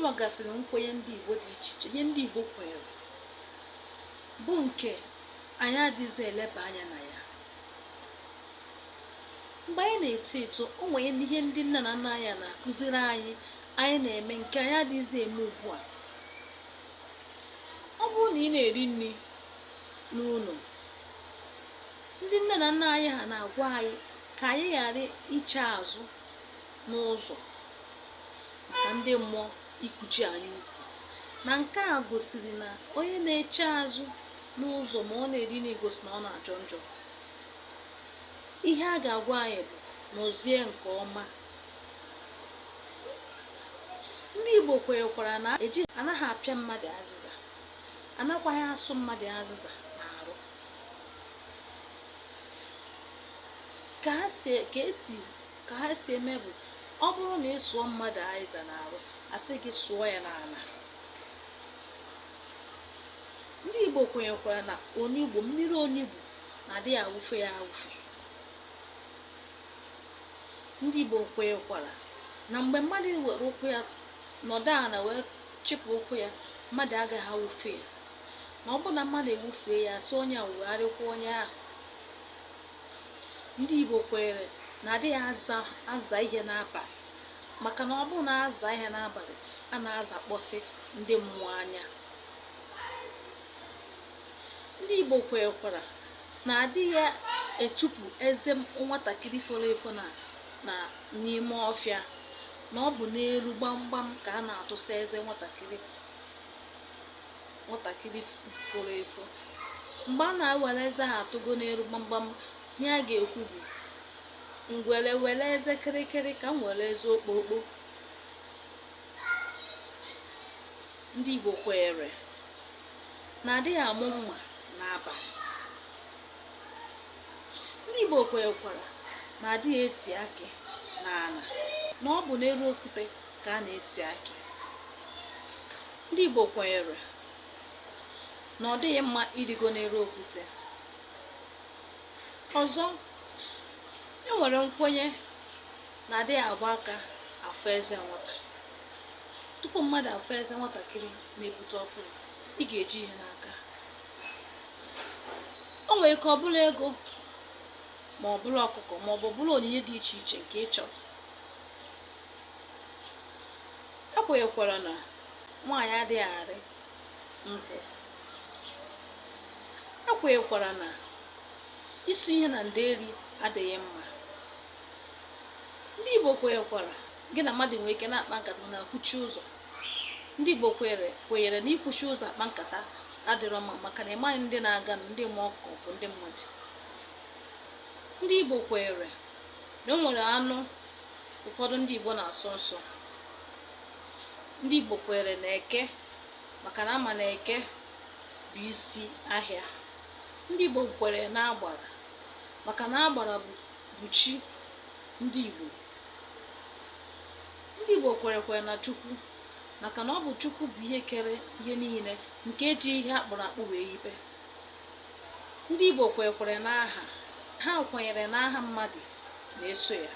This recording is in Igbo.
nwegasịrị nkwenye ndị Igbo dị iche iche, ihe ndị Igbo kwenyere bụ nke anyị adịghịzi eleba anya na ya. Mgbe anyị na-eto eto, o nwere ihe ndị nna na nna anyị na-akụziri anyị na-eme nke anyị adịghịzi eme ugbu a. Ọ bụrụ na ị na-eri nri n'ụlọ, ndị nne na nna anyị ha na-agwa anyị ka anyị ghara iche azụ n'ụzọ maka ndị mmụọ ikuchi anyị ukwu. Na nke a gosiri na onye na-eche azụ n'ụzọ ma ọ na-eri nri gosi na ọ na-ajọ njọ. Ihe a ga-agwa anyị bụ n'ozie nke ọma. Ndị Igbo kwenyekwara na anaghị apịa mmadụ azịza, anakwaghị asụ mmadụ azịza n'arụ. Ka ha si eme bụ, ọ bụrụ na ị sụọ mmadụ azịza n'arụ, asị gị sụọ ya n'ala. Ndị Igbo kwenyekwara na mmiri onigbo na-adịghị awụfe ya awụfe. Ndị Igbo kwenyekwara na mgbe mmadụ were ụkwụ ya nọdụ ala wee chịpụ ụkwụ ya, mmadụ agaghị awụfe ya, na ọ bụ na mmadụ ewufee ya, sị onye a wugharịkwa onye ahụ. Ndị Igbo kwenyere na adịghị aza ihe n'abalị, maka na ọ bụrụ na aza ihe n'abalị, a na-azakpọsị ndị mmụọ anya. Ndị Igbo kwenyekwara na adịghị etupu eze nwatakịrị foro efo na n'ime ọfịa, na ọ bụ n'elu gbamgbam ka a na-atụsa eze nwatakịrị foro efo. Mgbe a na-ewere eze ha atụgo n'elu gbamgbam, ihe a ga-ekwu bụ, ngwere were eze kịrịkịrị ka m were eze okpokpo. Ndị Igbo kwenyere na adịghị amụ mma n'abalị. Ndị Igbo kwenyekwara na adịghị eti akị n'ala, na ọ bụ n'elu okwute ka a na-eti akị. Ndị Igbo kwenyere na ọ dịghị mma irigo n'elu okwute. Ọzọ, enwere nkwenye na adịghị agba aka afọ eze nwata. Tupu mmadụ afọ eze nwatakịrị na-ebute ọfụrụ, ị ga-eji ihe n'aka. O nwere ike ọ bụla ego, ma ọ bụla ọkụkọ, ma ọ bụ bụla onyinye dị iche iche nke ị chọrọ. A kwenyekwara na nwaanyị adịghị arị nkwụ. A kwenyekwara na ịsụ ihe na nderi adịghị mma. Ndị Igbo kwenyekwara gị na mmadụ nwere ike na-akpa nkata na akwụchi ụzọ. Ndị Igbo kwenyere na ikwuchi ụzọ akpa nkata adịrọ mma, maka na ịmaghị ndị na-aga na ndị mmụọ ka ọ bụ ndị mmadụ. Ndị Igbo kwenyere na o nwere anụ ụfọdụ ndị Igbo na-asọ nsọ. Ndị Igbo kwenyere na eke, maka na ama na eke bụ isi ahịa. Ndị Igbo kwenyere na agbara, maka na agbara bụ chi ndị Igbo. Ndị Igbo kwenyere na Chukwu, maka na ọ bụ Chukwu bụ ihe kere ihe niile, nke eji ihe akpụrụ akpụ wee yibe. Ndị Igbo kwenyere na aha, ha kwenyere na aha mmadụ na-eso ya.